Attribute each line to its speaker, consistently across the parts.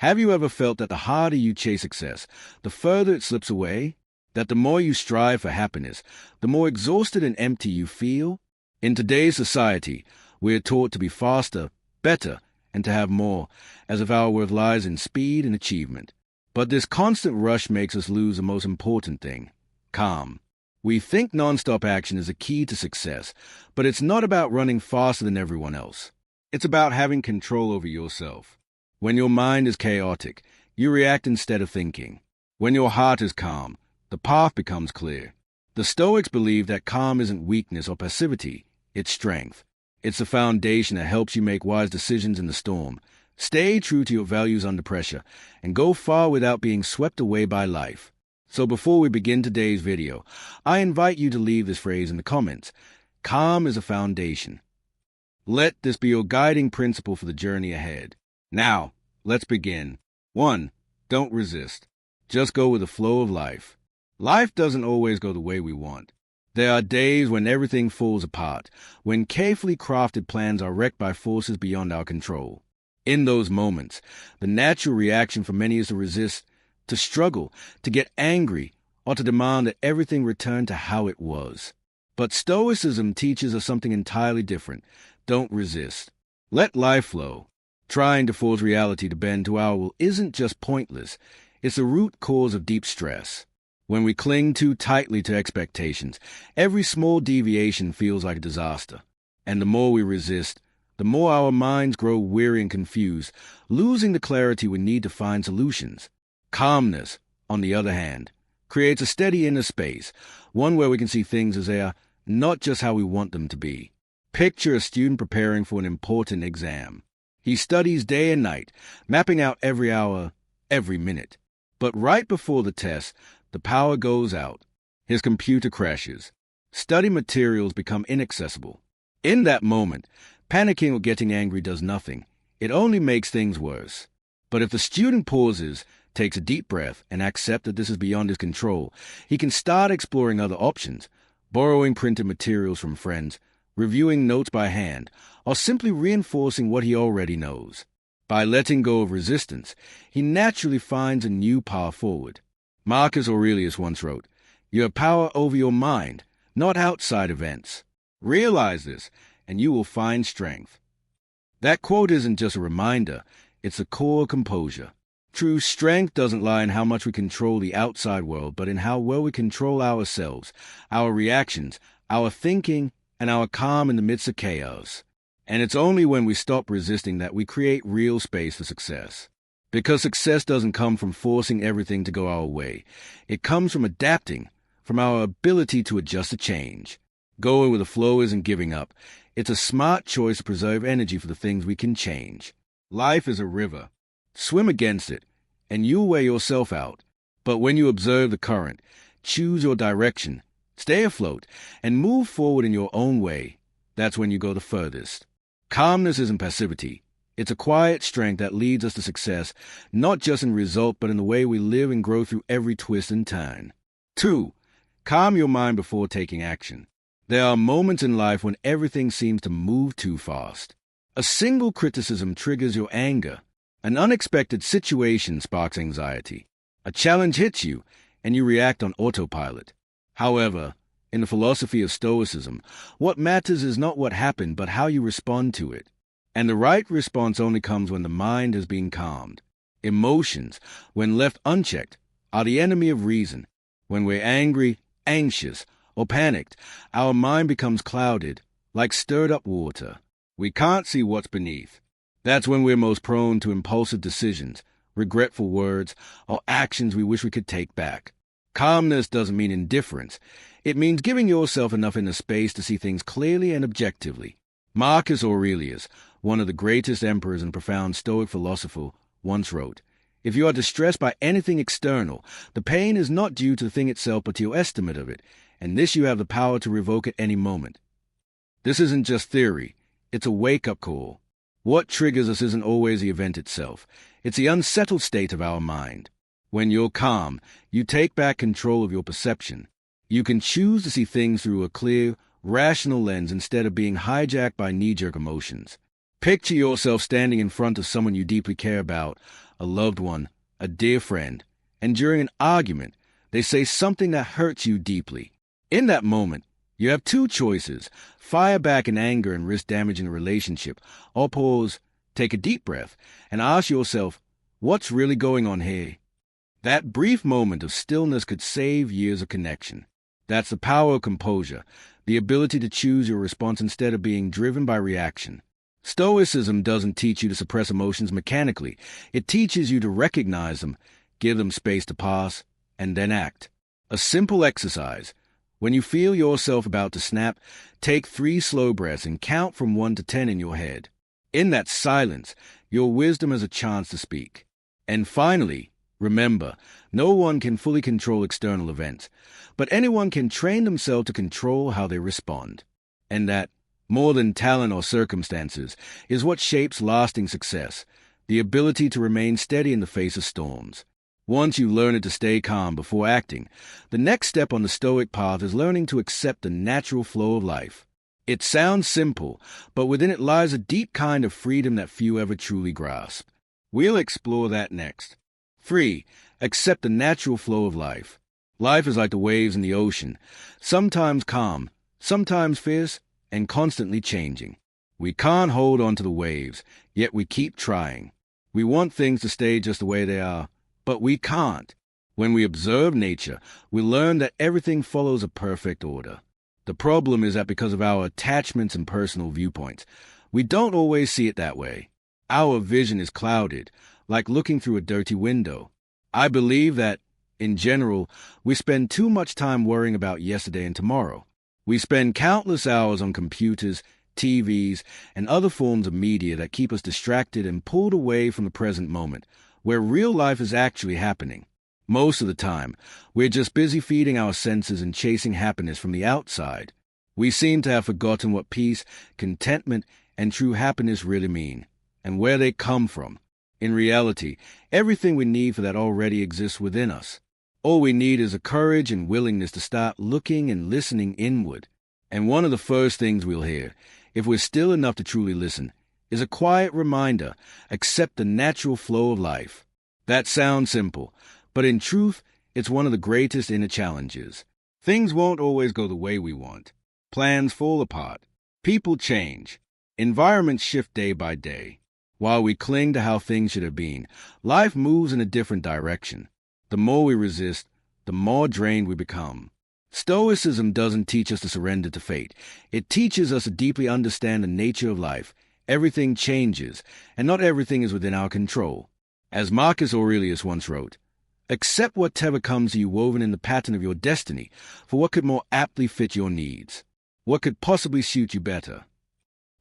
Speaker 1: Have you ever felt that the harder you chase success, the further it slips away? That the more you strive for happiness, the more exhausted and empty you feel? In today's society, we are taught to be faster, better, and to have more, as if our worth lies in speed and achievement. But this constant rush makes us lose the most important thing: calm. We think non-stop action is the key to success, but it's not about running faster than everyone else. It's about having control over yourself. When your mind is chaotic, you react instead of thinking. When your heart is calm, the path becomes clear. The Stoics believe that calm isn't weakness or passivity, it's strength. It's the foundation that helps you make wise decisions in the storm. Stay true to your values under pressure, and go far without being swept away by life. So before we begin today's video, I invite you to leave this phrase in the comments. Calm is a foundation. Let this be your guiding principle for the journey ahead. Now, let's begin. 1. Don't resist. Just go with the flow of life. Life doesn't always go the way we want. There are days when everything falls apart, when carefully crafted plans are wrecked by forces beyond our control. In those moments, the natural reaction for many is to resist, to struggle, to get angry, or to demand that everything return to how it was. But Stoicism teaches us something entirely different. Don't resist. Let life flow. Trying to force reality to bend to our will isn't just pointless, it's the root cause of deep stress. When we cling too tightly to expectations, every small deviation feels like a disaster. And the more we resist, the more our minds grow weary and confused, losing the clarity we need to find solutions. Calmness, on the other hand, creates a steady inner space, one where we can see things as they are, not just how we want them to be. Picture a student preparing for an important exam. He studies day and night, mapping out every hour, every minute. But right before the test, the power goes out. His computer crashes. Study materials become inaccessible. In that moment, panicking or getting angry does nothing. It only makes things worse. But if the student pauses, takes a deep breath, and accepts that this is beyond his control, he can start exploring other options, borrowing printed materials from friends, reviewing notes by hand, or simply reinforcing what he already knows. By letting go of resistance, he naturally finds a new path forward. Marcus Aurelius once wrote, "You have power over your mind, not outside events. Realize this, and you will find strength." That quote isn't just a reminder, it's a core composure. True strength doesn't lie in how much we control the outside world, but in how well we control ourselves, our reactions, our thinking, and our calm in the midst of chaos. And it's only when we stop resisting that we create real space for success. Because success doesn't come from forcing everything to go our way. It comes from adapting, from our ability to adjust to change. Going with the flow isn't giving up. It's a smart choice to preserve energy for the things we can change. Life is a river. Swim against it, and you'll wear yourself out. But when you observe the current, choose your direction, stay afloat, and move forward in your own way, that's when you go the furthest. Calmness isn't passivity. It's a quiet strength that leads us to success, not just in result, but in the way we live and grow through every twist and turn. 2. Calm your mind before taking action. There are moments in life when everything seems to move too fast. A single criticism triggers your anger. An unexpected situation sparks anxiety. A challenge hits you, and you react on autopilot. However, in the philosophy of Stoicism, what matters is not what happened, but how you respond to it. And the right response only comes when the mind has been calmed. Emotions, when left unchecked, are the enemy of reason. When we're angry, anxious, or panicked, our mind becomes clouded, like stirred-up water. We can't see what's beneath. That's when we're most prone to impulsive decisions, regretful words, or actions we wish we could take back. Calmness doesn't mean indifference. It means giving yourself enough inner space to see things clearly and objectively. Marcus Aurelius, one of the greatest emperors and profound Stoic philosopher, once wrote, "If you are distressed by anything external, the pain is not due to the thing itself but to your estimate of it, and this you have the power to revoke at any moment." This isn't just theory, it's a wake-up call. What triggers us isn't always the event itself. It's the unsettled state of our mind. When you're calm, you take back control of your perception. You can choose to see things through a clear, rational lens instead of being hijacked by knee-jerk emotions. Picture yourself standing in front of someone you deeply care about, a loved one, a dear friend, and during an argument, they say something that hurts you deeply. In that moment, you have two choices: fire back in anger and risk damaging the relationship, or pause, take a deep breath, and ask yourself, what's really going on here? That brief moment of stillness could save years of connection. That's the power of composure, the ability to choose your response instead of being driven by reaction. Stoicism doesn't teach you to suppress emotions mechanically. It teaches you to recognize them, give them space to pass, and then act. A simple exercise. When you feel yourself about to snap, take 3 slow breaths and count from 1 to 10 in your head. In that silence, your wisdom has a chance to speak. And finally, remember, no one can fully control external events, but anyone can train themselves to control how they respond. And that, more than talent or circumstances, is what shapes lasting success, the ability to remain steady in the face of storms. Once you learn to stay calm before acting, the next step on the Stoic path is learning to accept the natural flow of life. It sounds simple, but within it lies a deep kind of freedom that few ever truly grasp. We'll explore that next. 3. Accept the natural flow of life. Life is like the waves in the ocean, sometimes calm, sometimes fierce, and constantly changing. We can't hold on to the waves, yet we keep trying. We want things to stay just the way they are, but we can't. When we observe nature, we learn that everything follows a perfect order. The problem is that because of our attachments and personal viewpoints, we don't always see it that way. Our vision is clouded, like looking through a dirty window. I believe that, in general, we spend too much time worrying about yesterday and tomorrow. We spend countless hours on computers, TVs, and other forms of media that keep us distracted and pulled away from the present moment, where real life is actually happening. Most of the time, we're just busy feeding our senses and chasing happiness from the outside. We seem to have forgotten what peace, contentment, and true happiness really mean, and where they come from. In reality, everything we need for that already exists within us. All we need is the courage and willingness to start looking and listening inward. And one of the first things we'll hear, if we're still enough to truly listen, is a quiet reminder: accept the natural flow of life. That sounds simple, but in truth, it's one of the greatest inner challenges. Things won't always go the way we want. Plans fall apart. People change. Environments shift day by day. While we cling to how things should have been, life moves in a different direction. The more we resist, the more drained we become. Stoicism doesn't teach us to surrender to fate. It teaches us to deeply understand the nature of life. Everything changes, and not everything is within our control. As Marcus Aurelius once wrote, "Accept whatever comes to you woven in the pattern of your destiny, for what could more aptly fit your needs? What could possibly suit you better?"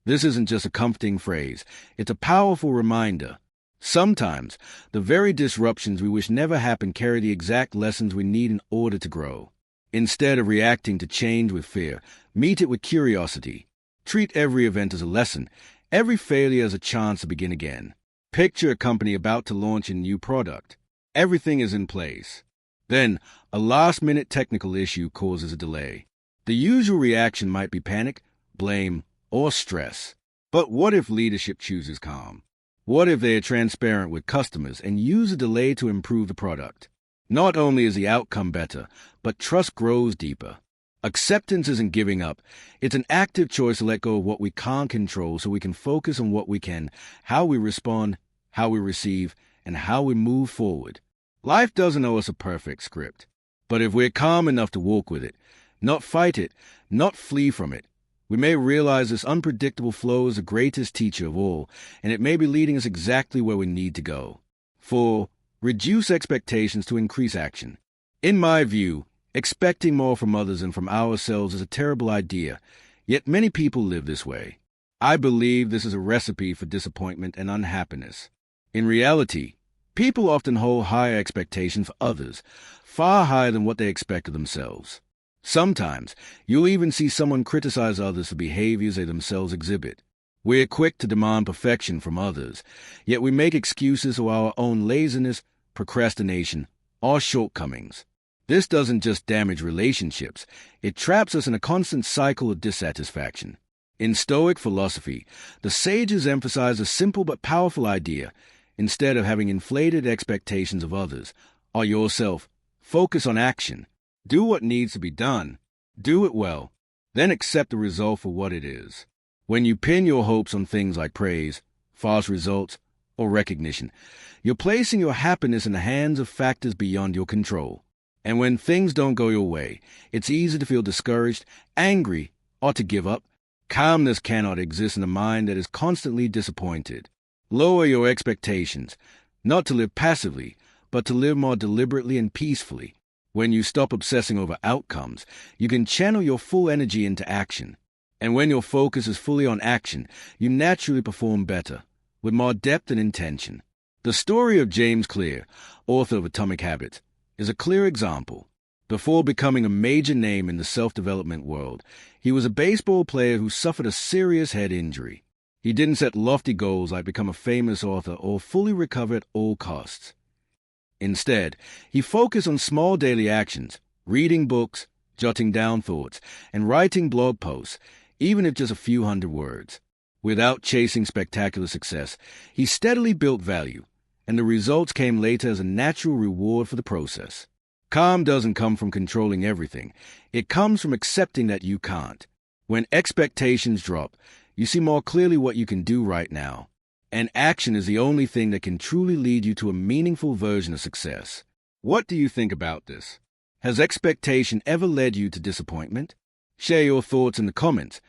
Speaker 1: This isn't just a comforting phrase, it's a powerful reminder. Sometimes, the very disruptions we wish never happened carry the exact lessons we need in order to grow. Instead of reacting to change with fear, meet it with curiosity. Treat every event as a lesson, every failure as a chance to begin again. Picture a company about to launch a new product. Everything is in place. Then, a last-minute technical issue causes a delay. The usual reaction might be panic, blame, or stress. But what if leadership chooses calm? What if they are transparent with customers and use a delay to improve the product? Not only is the outcome better, but trust grows deeper. Acceptance isn't giving up. It's an active choice to let go of what we can't control so we can focus on what we can, how we respond, how we receive, and how we move forward. Life doesn't owe us a perfect script. But if we're calm enough to walk with it, not fight it, not flee from it, we may realize this unpredictable flow is the greatest teacher of all, and it may be leading us exactly where we need to go. 4. Reduce expectations to increase action. In my view, expecting more from others than from ourselves is a terrible idea, yet many people live this way. I believe this is a recipe for disappointment and unhappiness. In reality, people often hold higher expectations for others, far higher than what they expect of themselves. Sometimes, you'll even see someone criticize others for behaviors they themselves exhibit. We're quick to demand perfection from others, yet we make excuses for our own laziness, procrastination, or shortcomings. This doesn't just damage relationships, it traps us in a constant cycle of dissatisfaction. In Stoic philosophy, the sages emphasize a simple but powerful idea. Instead of having inflated expectations of others or yourself, focus on action. Do what needs to be done. Do it well. Then accept the result for what it is. When you pin your hopes on things like praise, fast results, or recognition, you're placing your happiness in the hands of factors beyond your control. And when things don't go your way, it's easy to feel discouraged, angry, or to give up. Calmness cannot exist in a mind that is constantly disappointed. Lower your expectations, not to live passively, but to live more deliberately and peacefully. When you stop obsessing over outcomes, you can channel your full energy into action. And when your focus is fully on action, you naturally perform better, with more depth and intention. The story of James Clear, author of Atomic Habits, is a clear example. Before becoming a major name in the self-development world, he was a baseball player who suffered a serious head injury. He didn't set lofty goals like become a famous author or fully recover at all costs. Instead, he focused on small daily actions, reading books, jotting down thoughts, and writing blog posts, even if just a few hundred words. Without chasing spectacular success, he steadily built value, and the results came later as a natural reward for the process. Calm doesn't come from controlling everything. It comes from accepting that you can't. When expectations drop, you see more clearly what you can do right now. And action is the only thing that can truly lead you to a meaningful version of success. What do you think about this? Has expectation ever led you to disappointment? Share your thoughts in the comments.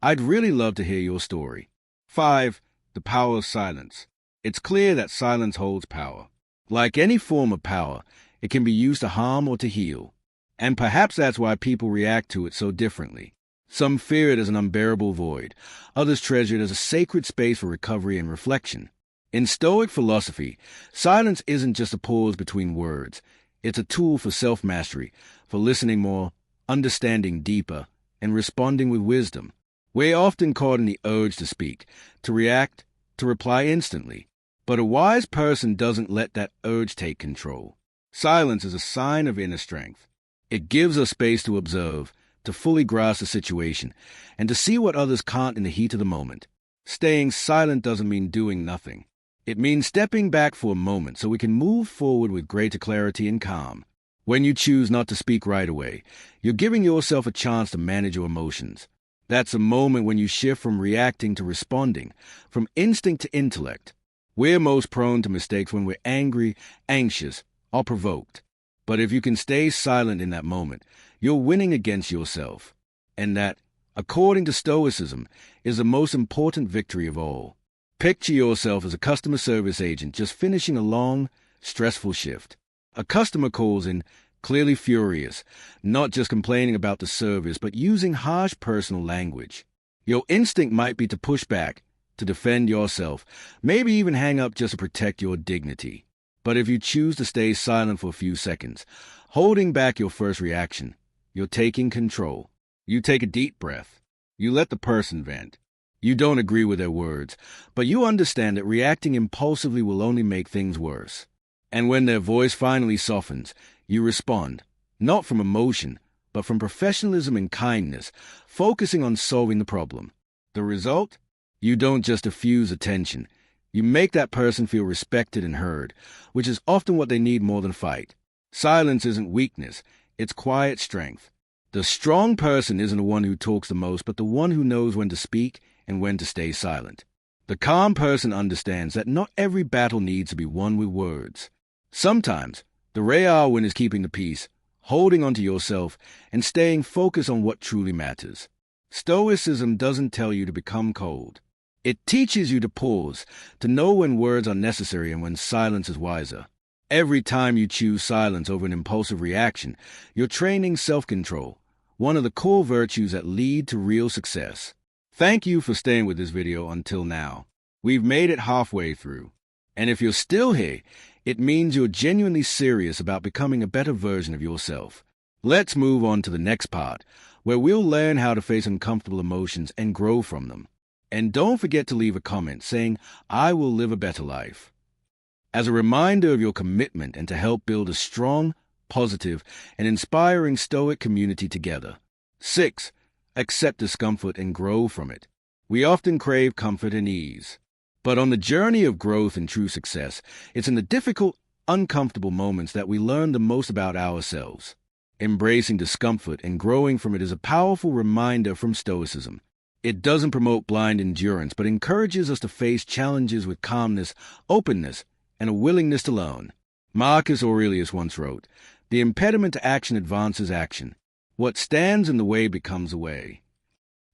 Speaker 1: I'd really love to hear your story. 5. The power of silence. It's clear that silence holds power. Like any form of power, it can be used to harm or to heal. And perhaps that's why people react to it so differently. Some fear it as an unbearable void. Others treasure it as a sacred space for recovery and reflection. In Stoic philosophy, silence isn't just a pause between words. It's a tool for self-mastery, for listening more, understanding deeper, and responding with wisdom. We're often caught in the urge to speak, to react, to reply instantly. But a wise person doesn't let that urge take control. Silence is a sign of inner strength. It gives us space to observe, to fully grasp the situation, and to see what others can't in the heat of the moment. Staying silent doesn't mean doing nothing. It means stepping back for a moment so we can move forward with greater clarity and calm. When you choose not to speak right away, you're giving yourself a chance to manage your emotions. That's a moment when you shift from reacting to responding, from instinct to intellect. We're most prone to mistakes when we're angry, anxious, or provoked. But if you can stay silent in that moment, you're winning against yourself. And that, according to Stoicism, is the most important victory of all. Picture yourself as a customer service agent just finishing a long, stressful shift. A customer calls in, clearly furious, not just complaining about the service, but using harsh personal language. Your instinct might be to push back, to defend yourself, maybe even hang up just to protect your dignity. But if you choose to stay silent for a few seconds, holding back your first reaction, you're taking control. You take a deep breath. You let the person vent. You don't agree with their words, but you understand that reacting impulsively will only make things worse. And when their voice finally softens, you respond, not from emotion, but from professionalism and kindness, focusing on solving the problem. The result? You don't just diffuse attention. You make that person feel respected and heard, which is often what they need more than fight. Silence isn't weakness, it's quiet strength. The strong person isn't the one who talks the most, but the one who knows when to speak and when to stay silent. The calm person understands that not every battle needs to be won with words. Sometimes, the real win is keeping the peace, holding onto yourself, and staying focused on what truly matters. Stoicism doesn't tell you to become cold. It teaches you to pause, to know when words are necessary and when silence is wiser. Every time you choose silence over an impulsive reaction, you're training self-control, one of the core virtues that lead to real success. Thank you for staying with this video until now. We've made it halfway through. And if you're still here, it means you're genuinely serious about becoming a better version of yourself. Let's move on to the next part, where we'll learn how to face uncomfortable emotions and grow from them. And don't forget to leave a comment saying, "I will live a better life," as a reminder of your commitment and to help build a strong, positive, and inspiring Stoic community together. 6. Accept discomfort and grow from it. We often crave comfort and ease. But on the journey of growth and true success, it's in the difficult, uncomfortable moments that we learn the most about ourselves. Embracing discomfort and growing from it is a powerful reminder from Stoicism. It doesn't promote blind endurance, but encourages us to face challenges with calmness, openness, and a willingness to learn. Marcus Aurelius once wrote, "The impediment to action advances action. What stands in the way becomes a way."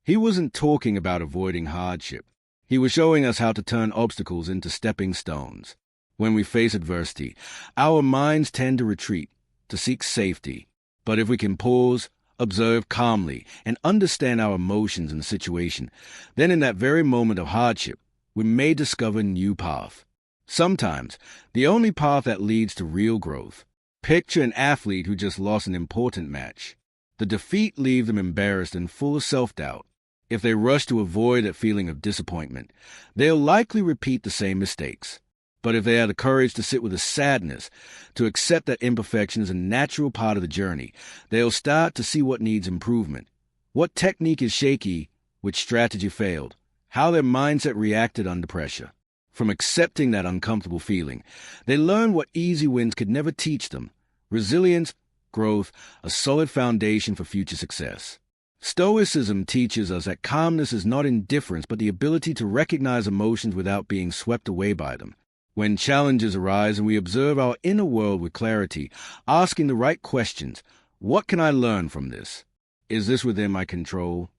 Speaker 1: He wasn't talking about avoiding hardship. He was showing us how to turn obstacles into stepping stones. When we face adversity, our minds tend to retreat, to seek safety. But if we can pause, observe calmly, and understand our emotions in the situation, then in that very moment of hardship, we may discover a new path. Sometimes, the only path that leads to real growth. Picture an athlete who just lost an important match. The defeat leaves them embarrassed and full of self-doubt. If they rush to avoid that feeling of disappointment, they'll likely repeat the same mistakes. But if they have the courage to sit with the sadness, to accept that imperfection is a natural part of the journey, they'll start to see what needs improvement, what technique is shaky, which strategy failed, how their mindset reacted under pressure. From accepting that uncomfortable feeling, they learn what easy wins could never teach them: resilience, growth, a solid foundation for future success. Stoicism teaches us that calmness is not indifference, but the ability to recognize emotions without being swept away by them. When challenges arise and we observe our inner world with clarity, asking the right questions, what can I learn from this? Is this within my control?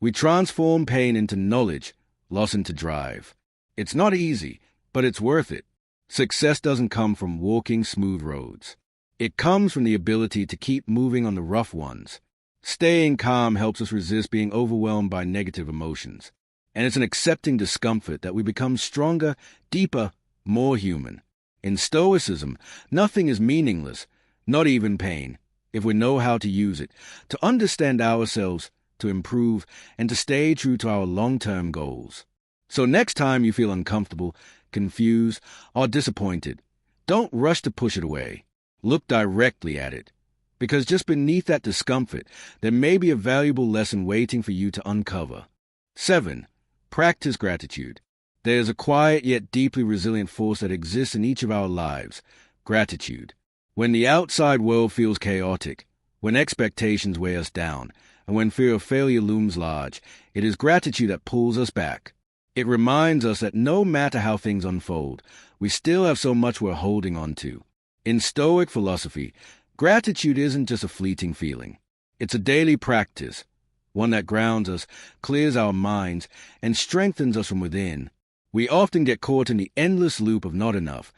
Speaker 1: We transform pain into knowledge, loss into drive. It's not easy, but it's worth it. Success doesn't come from walking smooth roads. It comes from the ability to keep moving on the rough ones. Staying calm helps us resist being overwhelmed by negative emotions. And it's in accepting discomfort that we become stronger, deeper, more human. In Stoicism, nothing is meaningless, not even pain, if we know how to use it, to understand ourselves, to improve, and to stay true to our long-term goals. So next time you feel uncomfortable, confused, or disappointed, don't rush to push it away. Look directly at it, because just beneath that discomfort, there may be a valuable lesson waiting for you to uncover. 7. Practice gratitude. There is a quiet yet deeply resilient force that exists in each of our lives: gratitude. When the outside world feels chaotic, when expectations weigh us down, and when fear of failure looms large, it is gratitude that pulls us back. It reminds us that no matter how things unfold, we still have so much we're holding on to. In Stoic philosophy, gratitude isn't just a fleeting feeling. It's a daily practice, one that grounds us, clears our minds, and strengthens us from within. We often get caught in the endless loop of not enough,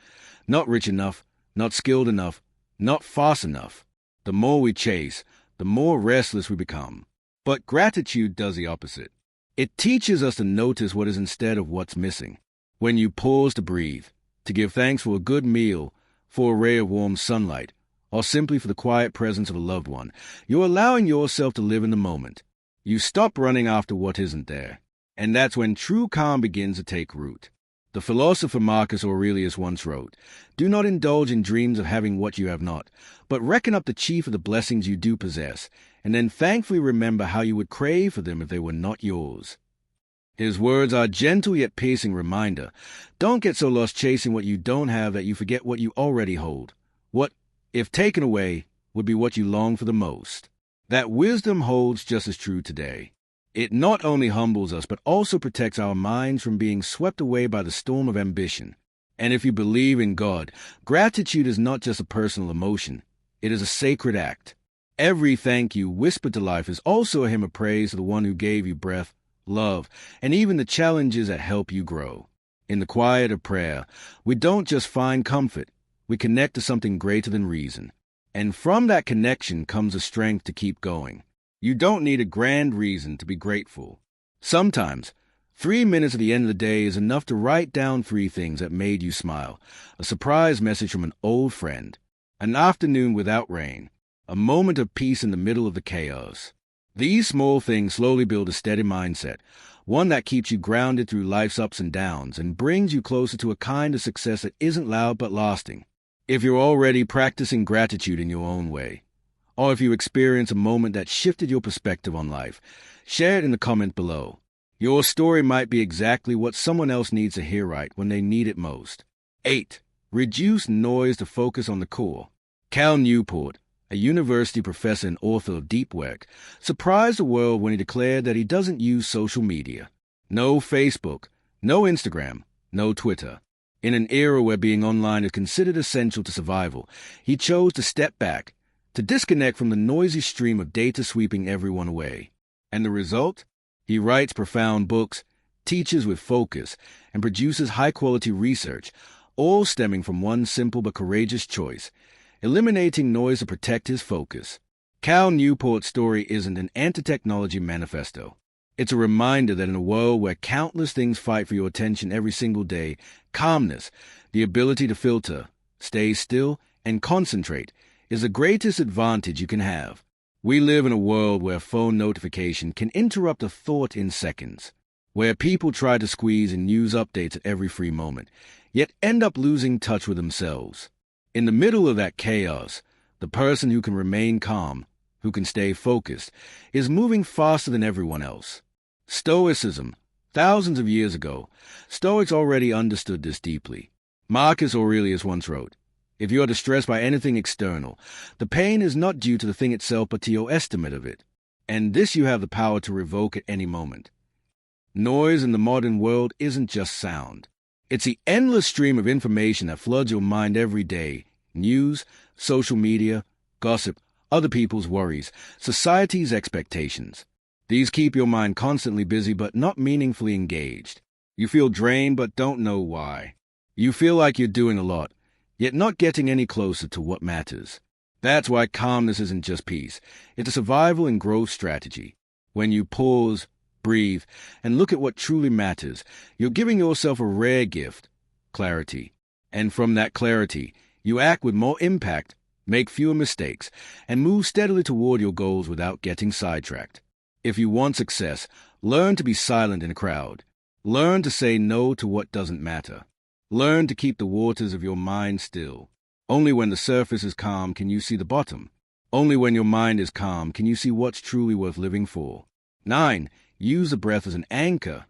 Speaker 1: not rich enough, not skilled enough, not fast enough. The more we chase, the more restless we become. But gratitude does the opposite. It teaches us to notice what is instead of what's missing. When you pause to breathe, to give thanks for a good meal, for a ray of warm sunlight, or simply for the quiet presence of a loved one, you're allowing yourself to live in the moment. You stop running after what isn't there. And that's when true calm begins to take root. The philosopher Marcus Aurelius once wrote, "Do not indulge in dreams of having what you have not, but reckon up the chief of the blessings you do possess, and then thankfully remember how you would crave for them if they were not yours." His words are a gentle yet piercing reminder. Don't get so lost chasing what you don't have that you forget what you already hold. What, if taken away, would be what you long for the most. That wisdom holds just as true today. It not only humbles us, but also protects our minds from being swept away by the storm of ambition. And if you believe in God, gratitude is not just a personal emotion. It is a sacred act. Every thank you whispered to life is also a hymn of praise to the one who gave you breath, love, and even the challenges that help you grow. In the quiet of prayer, we don't just find comfort, we connect to something greater than reason. And from that connection comes the strength to keep going. You don't need a grand reason to be grateful. Sometimes, 3 minutes at the end of the day is enough to write down 3 things that made you smile: a surprise message from an old friend, an afternoon without rain, a moment of peace in the middle of the chaos. These small things slowly build a steady mindset, one that keeps you grounded through life's ups and downs and brings you closer to a kind of success that isn't loud but lasting. If you're already practicing gratitude in your own way, or if you experience a moment that shifted your perspective on life, share it in the comment below. Your story might be exactly what someone else needs to hear right when they need it most. 8. Reduce noise to focus on the core. Cal Newport, a university professor and author of deep work, surprised the world when he declared that he doesn't use social media. No Facebook, no Instagram, no Twitter. In an era where being online is considered essential to survival, he chose to step back, to disconnect from the noisy stream of data sweeping everyone away. And the result? He writes profound books, teaches with focus, and produces high-quality research, all stemming from one simple but courageous choice: eliminating noise to protect his focus. Cal Newport's story isn't an anti-technology manifesto. It's a reminder that in a world where countless things fight for your attention every single day, calmness, the ability to filter, stay still, and concentrate, is the greatest advantage you can have. We live in a world where phone notification can interrupt a thought in seconds, where people try to squeeze in news updates at every free moment, yet end up losing touch with themselves. In the middle of that chaos, the person who can remain calm, who can stay focused, is moving faster than everyone else. Stoicism. Thousands of years ago, Stoics already understood this deeply. Marcus Aurelius once wrote, "If you are distressed by anything external, the pain is not due to the thing itself but to your estimate of it, and this you have the power to revoke at any moment." Noise in the modern world isn't just sound. It's the endless stream of information that floods your mind every day: news, social media, gossip, other people's worries, society's expectations. These keep your mind constantly busy but not meaningfully engaged. You feel drained but don't know why. You feel like you're doing a lot, yet not getting any closer to what matters. That's why calmness isn't just peace. It's a survival and growth strategy. When you pause, breathe, and look at what truly matters, you're giving yourself a rare gift: clarity. And from that clarity, you act with more impact, make fewer mistakes, and move steadily toward your goals without getting sidetracked. If you want success, learn to be silent in a crowd. Learn to say no to what doesn't matter. Learn to keep the waters of your mind still. Only when the surface is calm can you see the bottom. Only when your mind is calm can you see what's truly worth living for. 9. Use the breath as an anchor.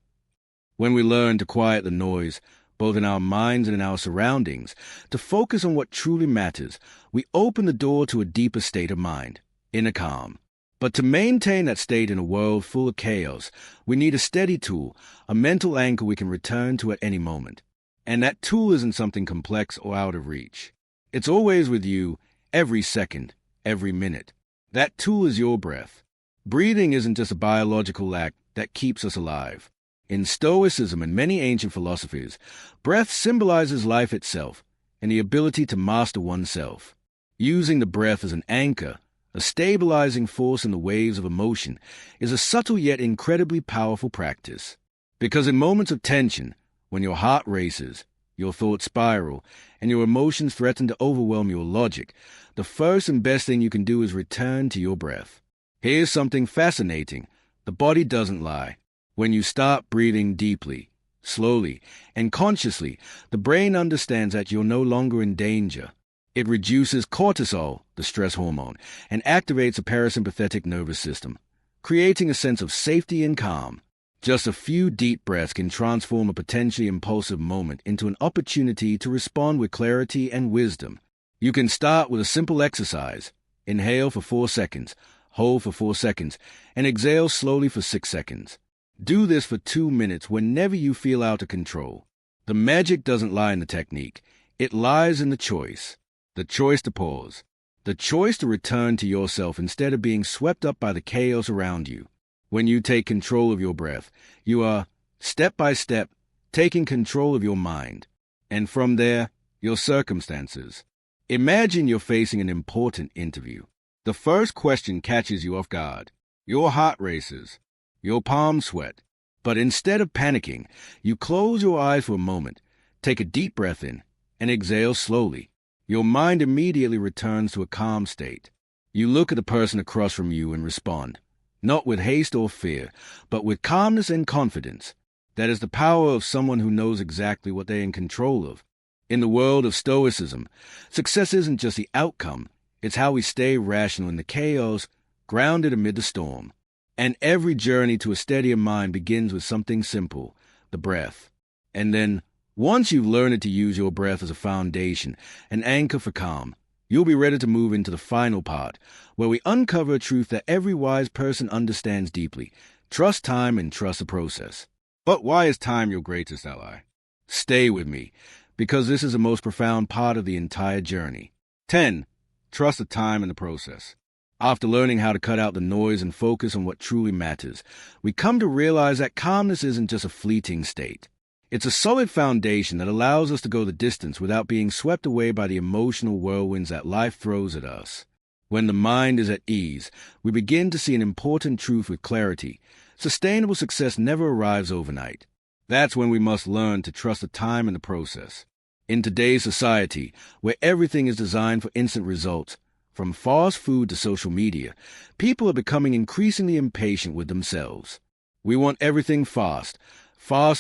Speaker 1: When we learn to quiet the noise, both in our minds and in our surroundings, to focus on what truly matters, we open the door to a deeper state of mind, inner calm. But to maintain that state in a world full of chaos, we need a steady tool, a mental anchor we can return to at any moment. And that tool isn't something complex or out of reach. It's always with you, every second, every minute. That tool is your breath. Breathing isn't just a biological act that keeps us alive. In Stoicism and many ancient philosophies, breath symbolizes life itself and the ability to master oneself. Using the breath as an anchor, a stabilizing force in the waves of emotion, is a subtle yet incredibly powerful practice. Because in moments of tension, when your heart races, your thoughts spiral, and your emotions threaten to overwhelm your logic, the first and best thing you can do is return to your breath. Here's something fascinating. The body doesn't lie. When you start breathing deeply, slowly, and consciously, the brain understands that you're no longer in danger. It reduces cortisol, the stress hormone, and activates a parasympathetic nervous system, creating a sense of safety and calm. Just a few deep breaths can transform a potentially impulsive moment into an opportunity to respond with clarity and wisdom. You can start with a simple exercise. Inhale for 4 seconds, hold for 4 seconds, and exhale slowly for 6 seconds. Do this for 2 minutes whenever you feel out of control. The magic doesn't lie in the technique. It lies in the choice. The choice to pause. The choice to return to yourself instead of being swept up by the chaos around you. When you take control of your breath, you are, step by step, taking control of your mind. And from there, your circumstances. Imagine you're facing an important interview. The first question catches you off guard. Your heart races. Your palms sweat. But instead of panicking, you close your eyes for a moment, take a deep breath in, and exhale slowly. Your mind immediately returns to a calm state. You look at the person across from you and respond, not with haste or fear, but with calmness and confidence. That is the power of someone who knows exactly what they're in control of. In the world of Stoicism, success isn't just the outcome, it's how we stay rational in the chaos, grounded amid the storm. And every journey to a steadier mind begins with something simple, the breath. And then, once you've learned to use your breath as a foundation, an anchor for calm, you'll be ready to move into the final part, where we uncover a truth that every wise person understands deeply. Trust time and trust the process. But why is time your greatest ally? Stay with me, because this is the most profound part of the entire journey. 10. Trust the time and the process. After learning how to cut out the noise and focus on what truly matters, we come to realize that calmness isn't just a fleeting state. It's a solid foundation that allows us to go the distance without being swept away by the emotional whirlwinds that life throws at us. When the mind is at ease, we begin to see an important truth with clarity. Sustainable success never arrives overnight. That's when we must learn to trust the time and the process. In today's society, where everything is designed for instant results, from fast food to social media, people are becoming increasingly impatient with themselves. We want everything fast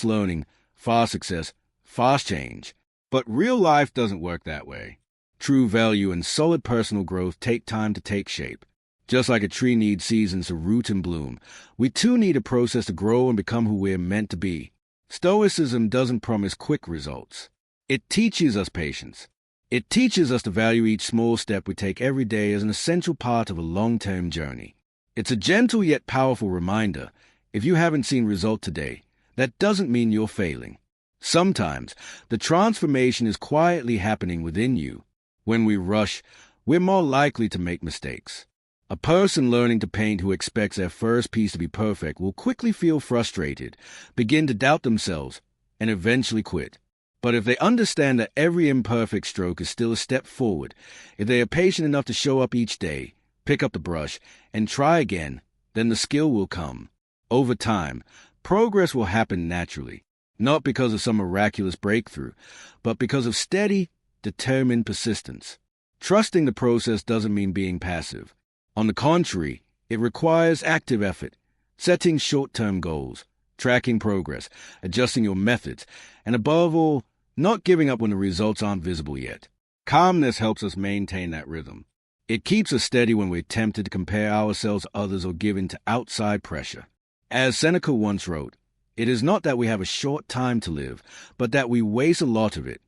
Speaker 1: learning, fast success, fast change. But real life doesn't work that way. True value and solid personal growth take time to take shape. Just like a tree needs seasons to root and bloom, we too need a process to grow and become who we're meant to be. Stoicism doesn't promise quick results. It teaches us patience. It teaches us to value each small step we take every day as an essential part of a long-term journey. It's a gentle yet powerful reminder, if you haven't seen result today, that doesn't mean you're failing. Sometimes, the transformation is quietly happening within you. When we rush, we're more likely to make mistakes. A person learning to paint who expects their first piece to be perfect will quickly feel frustrated, begin to doubt themselves, and eventually quit. But if they understand that every imperfect stroke is still a step forward, if they are patient enough to show up each day, pick up the brush, and try again, then the skill will come. Over time, progress will happen naturally, not because of some miraculous breakthrough, but because of steady, determined persistence. Trusting the process doesn't mean being passive. On the contrary, it requires active effort, setting short-term goals, tracking progress, adjusting your methods, and above all, not giving up when the results aren't visible yet. Calmness helps us maintain that rhythm. It keeps us steady when we're tempted to compare ourselves to others or give in to outside pressure. As Seneca once wrote, it is not that we have a short time to live, but that we waste a lot of it.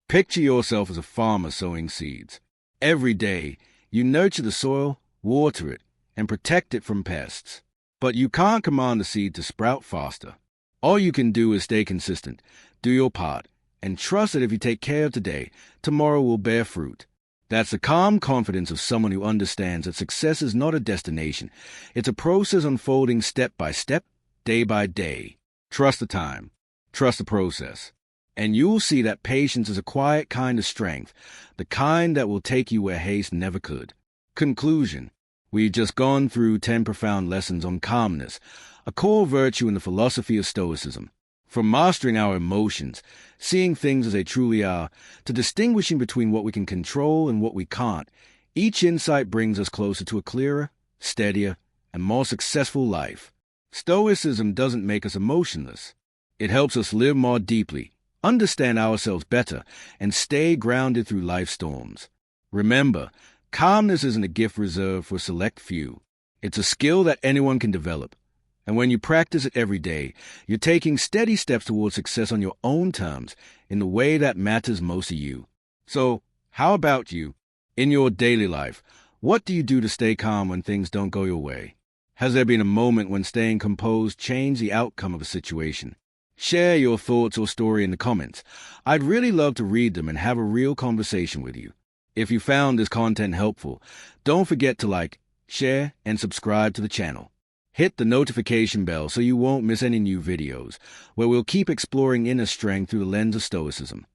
Speaker 1: Picture yourself as a farmer sowing seeds. Every day, you nurture the soil, water it, and protect it from pests. But you can't command the seed to sprout faster. All you can do is stay consistent, do your part, and trust that if you take care of today, tomorrow will bear fruit. That's the calm confidence of someone who understands that success is not a destination. It's a process unfolding step by step, day by day. Trust the time. Trust the process. And you'll see that patience is a quiet kind of strength, the kind that will take you where haste never could. Conclusion. We've just gone through 10 profound lessons on calmness, a core virtue in the philosophy of Stoicism. From mastering our emotions, seeing things as they truly are, to distinguishing between what we can control and what we can't, each insight brings us closer to a clearer, steadier, and more successful life. Stoicism doesn't make us emotionless. It helps us live more deeply, understand ourselves better, and stay grounded through life's storms. Remember, calmness isn't a gift reserved for a select few. It's a skill that anyone can develop. And when you practice it every day, you're taking steady steps towards success on your own terms, in the way that matters most to you. So, how about you? In your daily life, what do you do to stay calm when things don't go your way? Has there been a moment when staying composed changed the outcome of a situation? Share your thoughts or story in the comments. I'd really love to read them and have a real conversation with you. If you found this content helpful, don't forget to like, share, and subscribe to the channel. Hit the notification bell so you won't miss any new videos, where we'll keep exploring inner strength through the lens of Stoicism.